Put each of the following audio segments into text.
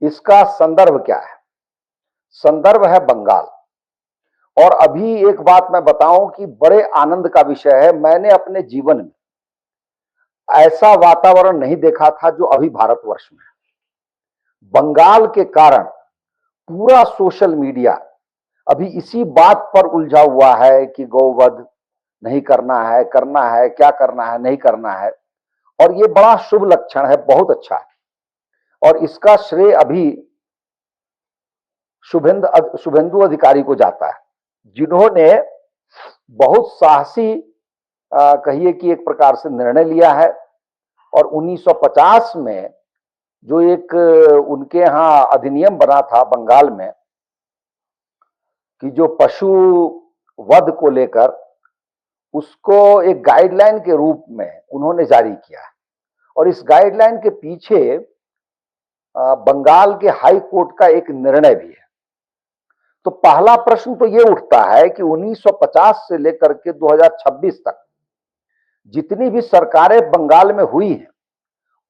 इसका संदर्भ क्या है? संदर्भ है बंगाल। और अभी एक बात मैं बताऊं कि बड़े आनंद का विषय है, मैंने अपने जीवन में ऐसा वातावरण नहीं देखा था जो अभी भारतवर्ष में है। बंगाल के कारण पूरा सोशल मीडिया अभी इसी बात पर उलझा हुआ है कि गौवध नहीं करना है, करना है, क्या करना है, नहीं करना है। और ये बड़ा शुभ लक्षण है, बहुत अच्छा है। और इसका श्रेय अभी शुभेंदु अधिकारी को जाता है, जिन्होंने बहुत साहसी कहिए कि एक प्रकार से निर्णय लिया है। और 1950 में जो एक उनके यहाँ अधिनियम बना था बंगाल में कि जो पशु वध को लेकर उसको एक गाइडलाइन के रूप में उन्होंने जारी किया है। और इस गाइडलाइन के पीछे बंगाल के हाई कोर्ट का एक निर्णय भी है। तो पहला प्रश्न तो ये उठता है कि 1950 से लेकर के 2026 तक जितनी भी सरकारें बंगाल में हुई हैं,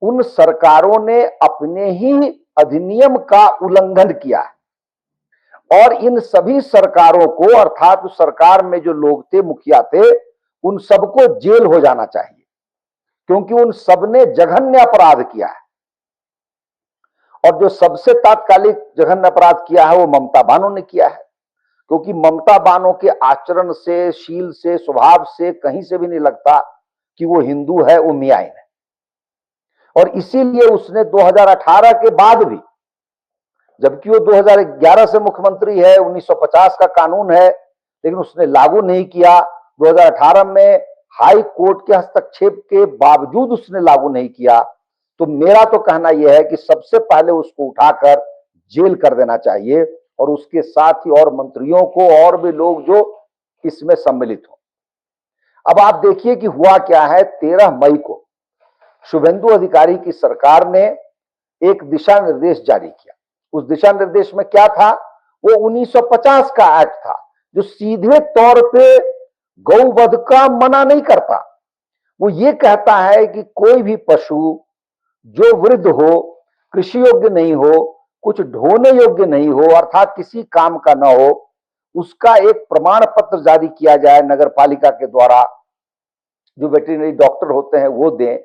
उन सरकारों ने अपने ही अधिनियम का उल्लंघन किया है। और इन सभी सरकारों को, अर्थात उस सरकार में जो लोग थे, मुखिया थे, उन सबको जेल हो जाना चाहिए, क्योंकि उन सब ने जघन्य अपराध किया है। और जो सबसे तात्कालिक जघन्य अपराध किया है वो ममता बानो ने किया है, क्योंकि ममता बानो के आचरण से, शील से, स्वभाव से कहीं से भी नहीं लगता कि वो हिंदू है, वो मियाइन है। और इसीलिए उसने 2018 के बाद भी, जबकि वो 2011 से मुख्यमंत्री है, 1950 का कानून है, लेकिन उसने लागू नहीं किया। 2018 में हाई कोर्ट के हस्तक्षेप के बावजूद उसने लागू नहीं किया। तो मेरा तो कहना यह है कि सबसे पहले उसको उठाकर जेल कर देना चाहिए, और उसके साथ ही और मंत्रियों को और भी लोग जो इसमें सम्मिलित हो। अब आप देखिए कि हुआ क्या है। 13 मई को शुभेंदु अधिकारी की सरकार ने एक दिशा निर्देश जारी किया। उस दिशा निर्देश में क्या था? वो 1950 का एक्ट था, जो सीधे तौर पे गौवध का मना नहीं करता। वो ये कहता है कि कोई भी पशु जो वृद्ध हो, कृषि योग्य नहीं हो, कुछ ढोने योग्य नहीं हो, अर्थात किसी काम का ना हो, उसका एक प्रमाण पत्र जारी किया जाए नगर पालिका के द्वारा, जो वेटरनरी डॉक्टर होते हैं वो दें।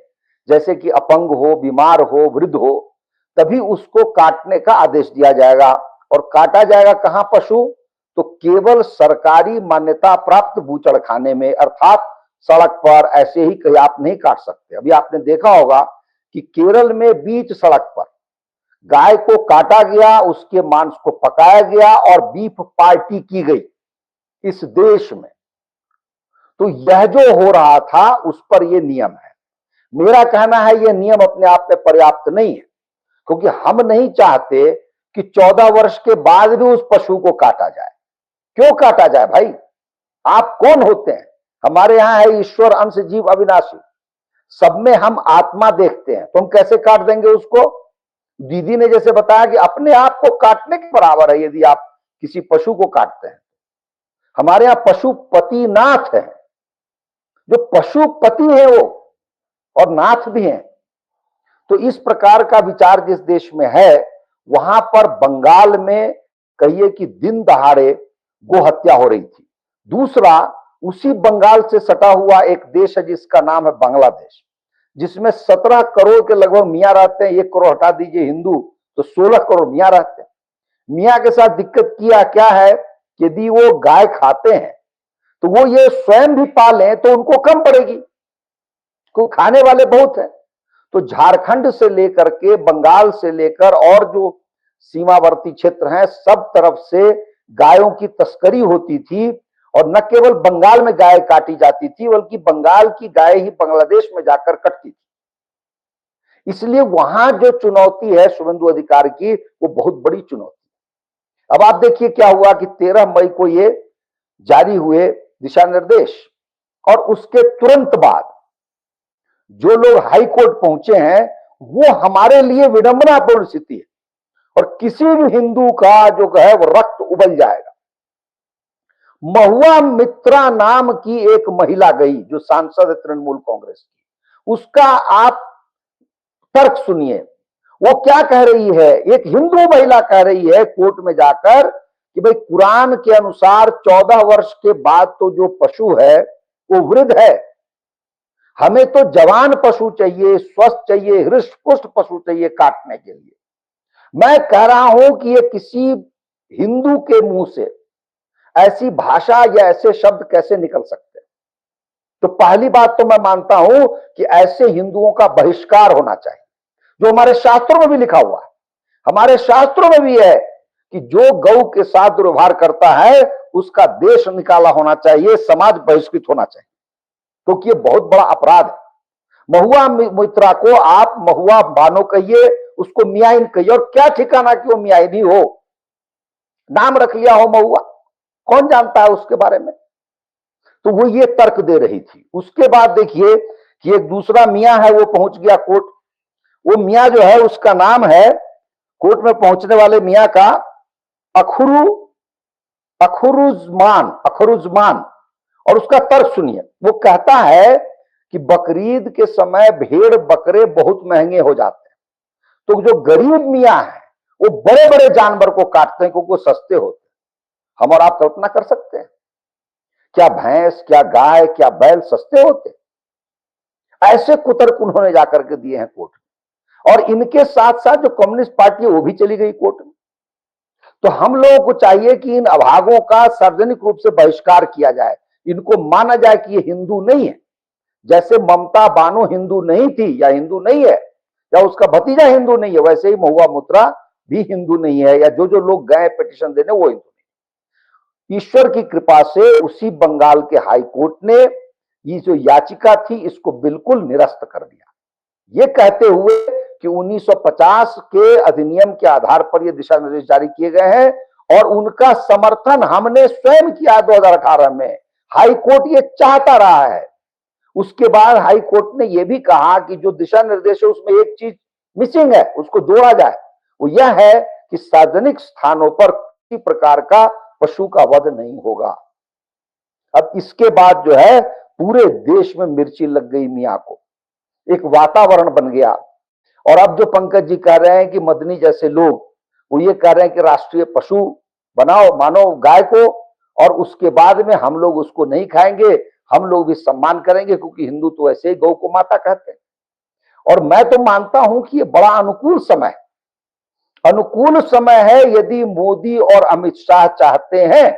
जैसे कि अपंग हो, बीमार हो, वृद्ध हो, तभी उसको काटने का आदेश दिया जाएगा। और काटा जाएगा कहां पशु? तो केवल सरकारी मान्यता प्राप्त बूचड़खाने में, अर्थात सड़क पर ऐसे ही कहीं आप नहीं काट सकते। अभी आपने देखा होगा कि केरल में बीच सड़क पर गाय को काटा गया, उसके मांस को पकाया गया और बीफ पार्टी की गई इस देश में। तो यह जो हो रहा था उस पर यह नियम है। मेरा कहना है यह नियम अपने आप में पर्याप्त नहीं है, क्योंकि हम नहीं चाहते कि 14 वर्ष के बाद भी उस पशु को काटा जाए। क्यों काटा जाए भाई? आप कौन होते हैं? हमारे यहां है ईश्वर अंश जीव अविनाशी, सब में हम आत्मा देखते हैं, तो हम कैसे काट देंगे उसको? दीदी ने जैसे बताया कि अपने आप को काटने के बराबर है यदि आप किसी पशु को काटते हैं। हमारे यहां पशुपतिनाथ है, जो पशुपति है वो, और नाथ भी हैं। तो इस प्रकार का विचार जिस देश में है, वहां पर बंगाल में कहिए कि दिन दहाड़े गो हत्या हो रही थी। दूसरा, उसी बंगाल से सटा हुआ एक देश है जिसका नाम है बांग्लादेश, जिसमें 17 करोड़ के लगभग मियां रहते हैं। 1 करोड़ हटा दीजिए हिंदू, तो 16 करोड़ मियां रहते हैं। मियां के साथ दिक्कत किया क्या है? यदि वो गाय खाते हैं तो वो ये स्वयं भी पालें तो उनको कम पड़ेगी, को खाने वाले बहुत हैं। तो झारखंड से लेकर के, बंगाल से लेकर और जो सीमावर्ती क्षेत्र हैं, सब तरफ से गायों की तस्करी होती थी। और न केवल बंगाल में गाय काटी जाती थी, बल्कि बंगाल की गाय ही बांग्लादेश में जाकर कटती थी। इसलिए वहां जो चुनौती है शुभेंदु अधिकारी की, वो बहुत बड़ी चुनौती। अब आप देखिए क्या हुआ कि 13 मई को ये जारी हुए दिशा निर्देश, और उसके तुरंत बाद जो लोग हाई कोर्ट पहुंचे हैं, वो हमारे लिए विडंबनापूर्ण स्थिति है। और किसी भी हिंदू का जो है वो रक्त उबल जाएगा। महुआ मित्रा नाम की एक महिला गई, जो सांसद है तृणमूल कांग्रेस की, उसका आप तर्क सुनिए। वो क्या कह रही है, एक हिंदू महिला कह रही है कोर्ट में जाकर कि भाई कुरान के अनुसार 14 वर्ष के बाद तो जो पशु है वो वृद्ध है, हमें तो जवान पशु चाहिए, स्वस्थ चाहिए, हृष्ट पुष्ट पशु चाहिए काटने के लिए। मैं कह रहा हूं कि ये किसी हिंदू के मुंह से ऐसी भाषा या ऐसे शब्द कैसे निकल सकते हैं। तो पहली बात तो मैं मानता हूं कि ऐसे हिंदुओं का बहिष्कार होना चाहिए, जो हमारे शास्त्रों में भी लिखा हुआ है। हमारे शास्त्रों में भी है कि जो गौ के साथ दुर्व्यवहार करता है उसका देश निकाला होना चाहिए, समाज बहिष्कृत होना चाहिए, क्योंकि ये बहुत बड़ा अपराध है। महुआ मित्रा को आप महुआ बानो कहिए, उसको मियाइन कहिए, और क्या ठिकाना कि वो मियाइनी हो, नाम रख लिया हो महुआ, कौन जानता है उसके बारे में। तो वो ये तर्क दे रही थी। उसके बाद देखिए कि एक दूसरा मियां है, वो पहुंच गया कोर्ट। वो मियां जो है उसका नाम है, कोर्ट में पहुंचने वाले मियां का अखरुजमान। और उसका तर्क सुनिए, वो कहता है कि बकरीद के समय भेड़ बकरे बहुत महंगे हो जाते हैं, तो जो गरीब मियां है वो बड़े बड़े जानवर को काटते हैं क्योंकि वो सस्ते होते हैं। हम और आप कल्पना कर सकते हैं, क्या भैंस, क्या गाय, क्या बैल सस्ते होते? ऐसे कुतर्क उन्होंने जाकर के दिए हैं कोर्ट में। और इनके साथ साथ जो कम्युनिस्ट पार्टी है वो भी चली गई कोर्ट में। तो हम लोगों को चाहिए कि इन अभागों का सार्वजनिक रूप से बहिष्कार किया जाए, इनको माना जाए कि ये हिंदू नहीं है। जैसे ममता बानो हिंदू नहीं थी या हिंदू नहीं है, या उसका भतीजा हिंदू नहीं है, वैसे ही महुआ मुत्रा भी हिंदू नहीं है, या जो जो लोग गए पिटीशन देने वो हिंदू नहीं। ईश्वर की कृपा से उसी बंगाल के हाई कोर्ट ने ये जो याचिका थी इसको बिल्कुल निरस्त कर दिया, ये कहते हुए कि 1950 के अधिनियम के आधार पर ये दिशा निर्देश जारी किए गए हैं और उनका समर्थन हमने स्वयं किया 2018 में। हाई कोर्ट ये चाहता रहा है। उसके बाद हाई कोर्ट ने यह भी कहा कि जो दिशा निर्देश है उसमें एक चीज मिसिंग है, उसको जोड़ा जाए। वो यह है कि सार्वजनिक स्थानों पर किसी प्रकार का पशु का वध नहीं होगा। अब इसके बाद जो है पूरे देश में मिर्ची लग गई मियां को, एक वातावरण बन गया। और अब जो पंकज जी कह रहे हैं कि मदनी जैसे लोग वो ये कह रहे हैं कि राष्ट्रीय पशु बनाओ, मानो गाय को, और उसके बाद में हम लोग उसको नहीं खाएंगे, हम लोग भी सम्मान करेंगे क्योंकि हिंदू तो ऐसे ही गौ को माता कहते हैं। और मैं तो मानता हूं कि ये बड़ा अनुकूल समय है यदि मोदी और अमित शाह चाहते हैं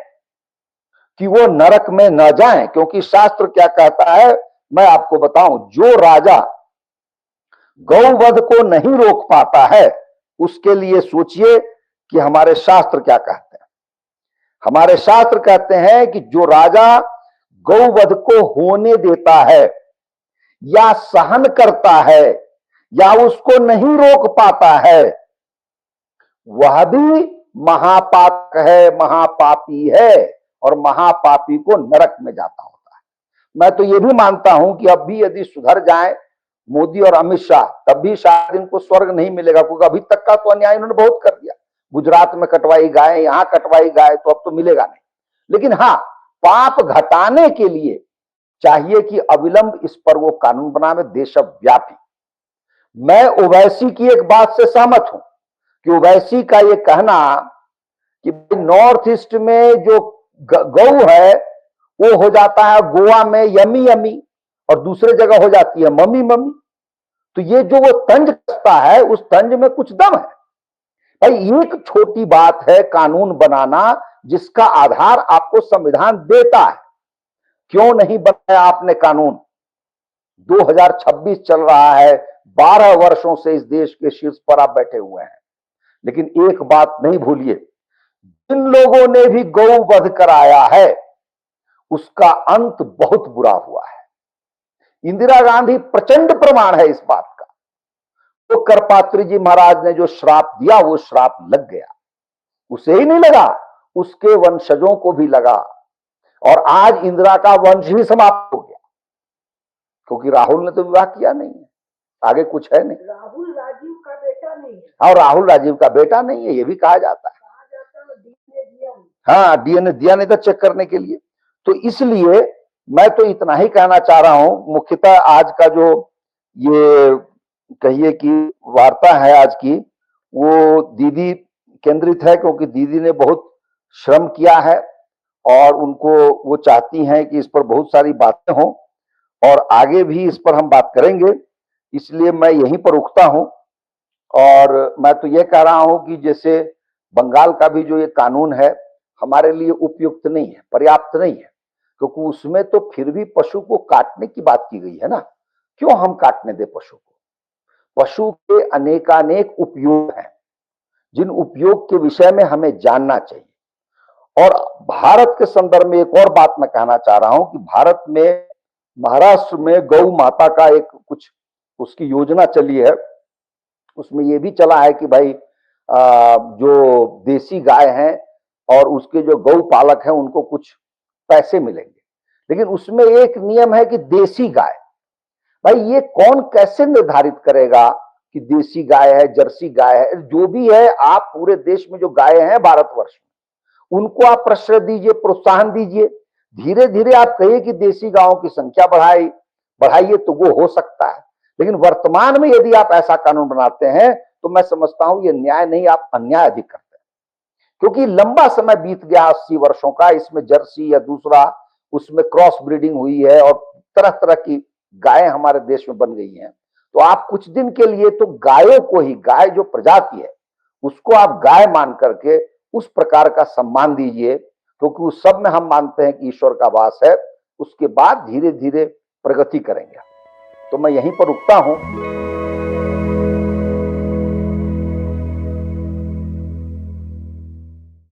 कि वो नरक में न जाएं। क्योंकि शास्त्र क्या कहता है मैं आपको बताऊं, जो राजा गौवध को नहीं रोक पाता है उसके लिए सोचिए कि हमारे शास्त्र क्या कहते हैं। हमारे शास्त्र कहते हैं कि जो राजा गौवध को होने देता है या सहन करता है या उसको नहीं रोक पाता है वह भी महापाप है, महापापी है, और महापापी को नरक में जाता होता है। मैं तो यह भी मानता हूं कि अब भी यदि सुधर जाए मोदी और अमित शाह तब भी शायद इनको स्वर्ग नहीं मिलेगा, क्योंकि अभी तक का तो अन्याय इन्होंने बहुत कर दिया। गुजरात में कटवाई गाय, यहां कटवाई गाय, तो अब तो मिलेगा नहीं। लेकिन हाँ, पाप घटाने के लिए चाहिए कि अविलंब इस पर वो कानून बनावे देशव्यापी। मैं ओवैसी की एक बात से सहमत हूं कि ओवैसी का ये कहना कि नॉर्थ ईस्ट में जो गौ है वो हो जाता है गोवा में यमी यमी और दूसरे जगह हो जाती है मम्मी मम्मी, तो ये जो वो तंज कसता है उस तंज में कुछ दम है। भाई एक छोटी बात है कानून बनाना जिसका आधार आपको संविधान देता है, क्यों नहीं बनाया आपने कानून? 2026 चल रहा है, 12 वर्षों से इस देश के शीर्ष पर आप बैठे हुए हैं, लेकिन एक बात नहीं भूलिए, जिन लोगों ने भी गौ वध कराया है उसका अंत बहुत बुरा हुआ है। इंदिरा गांधी प्रचंड प्रमाण है इस बात का। तो करपात्री जी महाराज ने जो श्राप दिया वो श्राप लग गया, उसे ही नहीं लगा, उसके वंशजों को भी लगा, और आज इंदिरा का वंश ही समाप्त हो गया, क्योंकि राहुल ने तो विवाह किया नहीं है, आगे कुछ है नहीं। राहुल राजीव का बेटा नहीं है। और राहुल राजीव का बेटा नहीं है, ये भी कहा जाता है। हाँ, डीएनए दिया नहीं था चेक करने के लिए। तो इसलिए मैं तो इतना ही कहना चाह रहा हूं, मुख्यतः आज का जो ये कहिए कि वार्ता है आज की, वो दीदी केंद्रित है, क्योंकि दीदी ने बहुत श्रम किया है और उनको वो चाहती हैं कि इस पर बहुत सारी बातें हों और आगे भी इस पर हम बात करेंगे। इसलिए मैं यहीं पर रुकता हूं और मैं तो ये कह रहा हूं कि जैसे बंगाल का भी जो ये कानून है हमारे लिए उपयुक्त नहीं है, पर्याप्त नहीं है, क्योंकि उसमें तो फिर भी पशु को काटने की बात की गई है ना। क्यों हम काटने दें पशु को? पशु के अनेकानेक उपयोग हैं, जिन उपयोग के विषय में हमें जानना चाहिए। और भारत के संदर्भ में एक और बात मैं कहना चाह रहा हूं कि भारत में महाराष्ट्र में गौ माता का एक कुछ उसकी योजना चली है। उसमें यह भी चला है कि भाई जो देसी गाय हैं और उसके जो गौ पालक हैं उनको कुछ पैसे मिलेंगे। लेकिन उसमें एक नियम है कि देसी गाय, भाई ये कौन कैसे निर्धारित करेगा कि देसी गाय है, जर्सी गाय है, जो भी है, आप पूरे देश में जो गाय हैं भारतवर्ष में उनको आप प्रश्रय दीजिए, प्रोत्साहन दीजिए। धीरे धीरे आप कहिए कि देसी गायों की संख्या बढ़ाइए तो वो हो सकता है। लेकिन वर्तमान में यदि आप ऐसा कानून बनाते हैं तो मैं समझता हूं ये न्याय नहीं, आप अन्याय अधिक करते हैं। क्योंकि लंबा समय बीत गया 80 वर्षों का, इसमें जर्सी या दूसरा उसमें क्रॉस ब्रीडिंग हुई है और तरह तरह की गायें हमारे देश में बन गई हैं। तो आप कुछ दिन के लिए तो गायों को ही, गाय जो प्रजाति है उसको आप गाय मान करके उस प्रकार का सम्मान दीजिए, क्योंकि उस सब में हम मानते हैं कि ईश्वर का वास है। उसके बाद धीरे धीरे प्रगति करेंगे। तो मैं यहीं पर रुकता हूं